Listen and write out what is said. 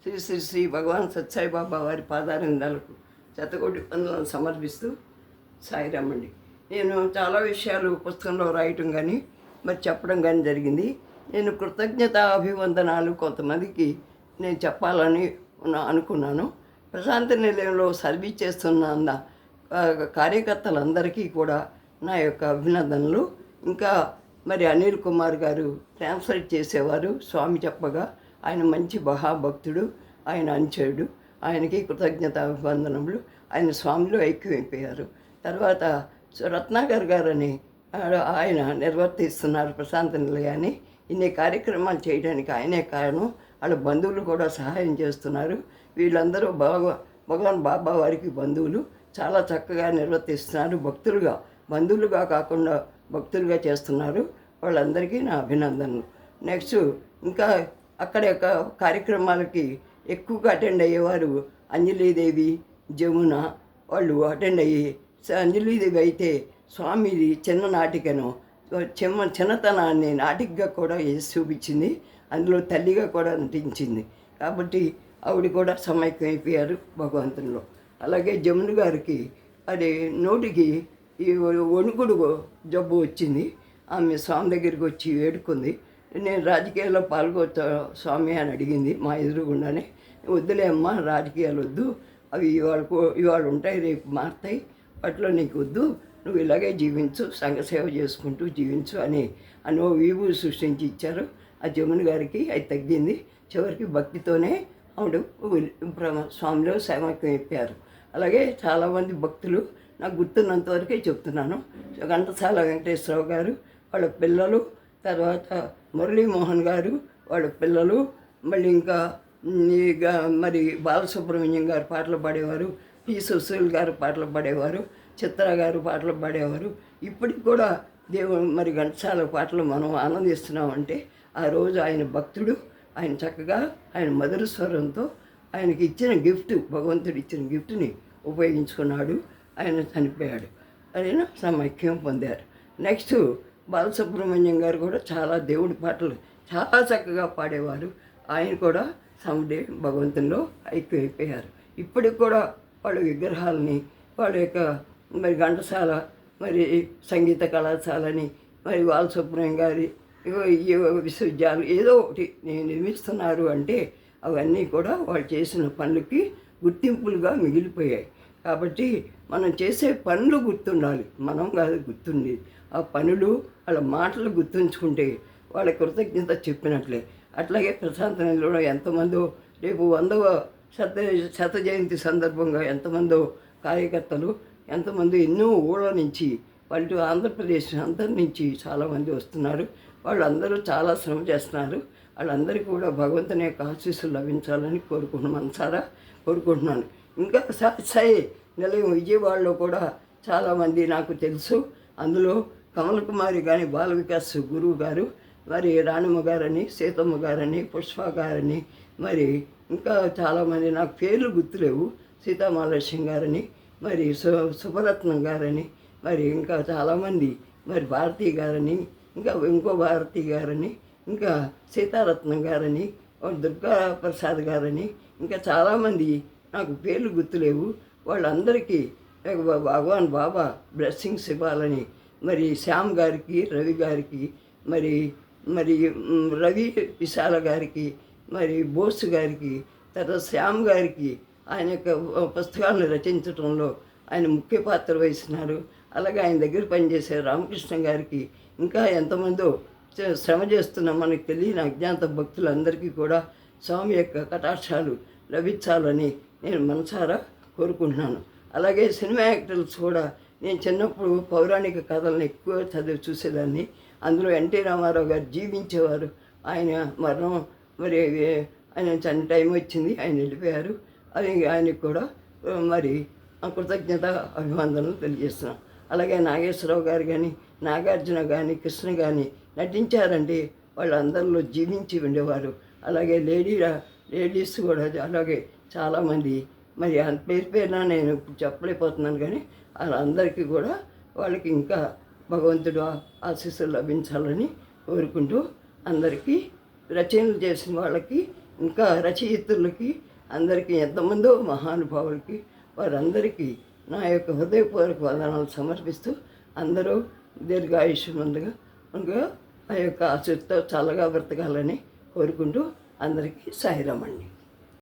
శ్రీ శ్రీ శ్రీ భగవాన్ సత్సాయిబాబా వారి పాదారిందాలకు శతకోటి వందనాలు సమర్పిస్తూ సాయిరామండి. నేను చాలా విషయాలు పుస్తకంలో రాయటం కానీ మరి చెప్పడం కానీ జరిగింది. నేను కృతజ్ఞత అభివందనాలు కొంతమందికి నేను చెప్పాలని అనుకున్నాను. ప్రశాంతి నిలయంలో సర్వీస్ చేస్తున్న కార్యకర్తలందరికీ కూడా నా యొక్క అభినందనలు. ఇంకా మరి అనిల్ కుమార్ గారు ట్రాన్స్లేట్ చేసేవారు, స్వామి చెప్పగా ఆయన మంచి మహాభక్తుడు, ఆయన అనుచరుడు, ఆయనకి కృతజ్ఞత అభివందనములు. ఆయన స్వామిలో ఐక్యమైపోయారు. తర్వాత రత్నాకర్ గారని ఆయన నిర్వర్తిస్తున్నారు ప్రశాంత నిలయాన్ని. ఇన్ని కార్యక్రమాలు చేయడానికి ఆయనే కారణం. వాళ్ళ బంధువులు కూడా సహాయం చేస్తున్నారు. వీళ్ళందరూ భగవాన్ బాబా వారికి బంధువులు, చాలా చక్కగా నిర్వర్తిస్తున్నారు. బంధువులుగా కాకుండా భక్తులుగా చేస్తున్నారు. వాళ్ళందరికీ నా అభినందనలు. నెక్స్ట్ ఇంకా అక్కడ యొక్క కార్యక్రమాలకి ఎక్కువగా అటెండ్ అయ్యేవారు అంజలీదేవి, జమున వాళ్ళు అటెండ్ అయ్యి, అంజలీదేవి అయితే స్వామిది చిన్న నాటికను చిన్నతనాన్ని నాటికగా కూడా వేసి చూపించింది. అందులో తల్లిగా కూడా నటించింది. కాబట్టి ఆవిడ కూడా సమైక్యం అయిపోయారు భగవంతునిలో. అలాగే జమున గారికి అది నోటికి ఈ వణుకుడు జబ్బు వచ్చింది. ఆమె స్వామి దగ్గరికి వచ్చి వేడుకుంది. నేను రాజకీయాల్లో పాల్గొచ్చా స్వామి అని అడిగింది మా ఎదురుగుండానే. వద్దులే అమ్మా, రాజకీయాలు వద్దు, అవి ఇవాళ ఉంటాయి, రేపు మారుతాయి, వాటిలో నీకు వద్దు, నువ్వు ఇలాగే జీవించు, సంఘసేవ చేసుకుంటూ జీవించు అని వీవు సృష్టించి ఇచ్చారు. ఆ జమున గారికి అది తగ్గింది. చివరికి భక్తితోనే ఆవిడ స్వామిలో సైమక్యం అయిపోయారు. అలాగే చాలామంది భక్తులు నాకు గుర్తున్నంతవరకే చెప్తున్నాను. ఘంటసాల వెంకటేశ్వరరావు గారు, వాళ్ళ పిల్లలు, తర్వాత మురళీమోహన్ గారు, వాళ్ళ పిల్లలు, మళ్ళీ ఇంకా మరి బాలసుబ్రహ్మణ్యం గారు పాటలు పాడేవారు, పి సుశీల్ గారు పాటలు పాడేవారు, చిత్ర గారు పాటలు పాడేవారు. ఇప్పటికి కూడా దేవుడు మరి ఘంటసాల పాటలు మనం ఆనందిస్తున్నామంటే ఆ రోజు ఆయన భక్తుడు. ఆయన చక్కగా ఆయన మధుర స్వరంతో ఆయనకి ఇచ్చిన గిఫ్ట్, భగవంతుడు ఇచ్చిన గిఫ్ట్ని ఉపయోగించుకున్నాడు. ఆయన చనిపోయాడు. ఆయన సమైక్యం పొందారు. నెక్స్ట్ బాలసుబ్రహ్మణ్యం గారు కూడా చాలా దేవుడి పాటలు చాలా చక్కగా పాడేవారు. ఆయన కూడా సముడే భగవంతునిలో ఐక్యమైపోయారు. ఇప్పటికి కూడా వాళ్ళ విగ్రహాలని, వాళ్ళ యొక్క మరి ఘంటసాల, మరి సంగీత కళాశాలని, మరి బాలసుబ్రహ్మణ్యం గారి విశ్వవిద్యాలయం ఏదో ఒకటి నేను నిర్మిస్తున్నారు అంటే అవన్నీ కూడా వాళ్ళు చేసిన పనులకి గుర్తింపులుగా మిగిలిపోయాయి. కాబట్టి మనం చేసే పనులు గుర్తుండాలి, మనం కాదు గుర్తుండేది. ఆ పనులు, వాళ్ళ మాటలు గుర్తుంచుకుంటే వాళ్ళ కృతజ్ఞత చెప్పినట్లే. అట్లాగే ప్రశాంత నిలయంలో ఎంతమందో రేపు 100వ శత జయంతి సందర్భంగా ఎంతమందో కార్యకర్తలు, ఎంతమంది ఎన్నో ఊళ్ళ నుంచి, వాళ్ళు ఆంధ్రప్రదేశ్ అందరి నుంచి చాలామంది వస్తున్నారు. వాళ్ళందరూ చాలా శ్రమ చేస్తున్నారు. వాళ్ళందరికీ కూడా భగవంతుని యొక్క ఆశీస్సులు లభించాలని మనసారా కోరుకుంటున్నాను. ఇంకా సాయి నిలయం విజయవాడలో కూడా చాలామంది నాకు తెలుసు. అందులో కమల్ కుమారి కానీ, బాల వికాస్ గురువు గారు, మరి రాణమ్మ గారని, సీతమ్మ గారని, పుష్ప గారని, మరి ఇంకా చాలామంది నాకు పేర్లు గుర్తులేవు, సీతామహాలక్ష్మి గారని, మరి సుభరత్నం గారని, మరి ఇంకా చాలామంది, మరి భారతీ గారని, ఇంకా ఇంకో భారతీ గారని, ఇంకా సీతారత్నం గారని, దుర్గా ప్రసాద్ గారని, ఇంకా చాలామంది నాకు పేర్లు గుర్తులేవు. వాళ్ళందరికీ భగవాన్ బాబా బ్లెస్సింగ్స్ ఇవ్వాలని, మరి శ్యామ్ గారికి, రవి గారికి, మరి మరి రవి విశాల గారికి, మరి బోస్ గారికి, తర్వాత శ్యామ్ గారికి ఆయన యొక్క పుస్తకాలను రచించడంలో ఆయన ముఖ్య పాత్ర వహిస్తున్నారు. అలాగే ఆయన దగ్గర పనిచేసే రామకృష్ణ గారికి, ఇంకా ఎంతమందో శ్రమ చేస్తున్న మనకు తెలియని అజ్ఞాత భక్తులందరికీ కూడా స్వామి యొక్క కటాక్షాలు లభించాలని నేను మనసారా కోరుకుంటున్నాను. అలాగే సినిమా యాక్టర్స్ కూడా, నేను చిన్నప్పుడు పౌరాణిక కథలను ఎక్కువ చూసేదాన్ని. అందులో ఎన్టీ రామారావు గారు జీవించేవారు. ఆయన మరణం, మరి ఆయన టైం వచ్చింది, ఆయన వెళ్ళిపోయారు. అది ఆయనకు కూడా మరి కృతజ్ఞత అభివందనలు తెలియజేస్తున్నాను. అలాగే నాగేశ్వరరావు గారు కానీ, నాగార్జున కానీ, కృష్ణ కానీ నటించారంటే వాళ్ళందరిలో జీవించి ఉండేవారు. అలాగే లేడీస్ కూడా అలాగే చాలామంది, మరి పేరున నేను చెప్పలేకపోతున్నాను కానీ వాళ్ళందరికీ కూడా వాళ్ళకి ఇంకా భగవంతుడు ఆశీస్సులు లభించాలని కోరుకుంటూ, అందరికీ రచనలు చేసిన వాళ్ళకి ఇంకా రచయితులకి అందరికీ ఎంతమందో మహానుభావులకి వారందరికీ నా యొక్క హృదయపూర్వక వందనాలు సమర్పిస్తూ అందరూ దీర్ఘాయుష్మంతుగా ఇంకా ఆ యొక్క ఆశతో చల్లగా బ్రతకాలని కోరుకుంటూ అందరికీ సాయిరామండి.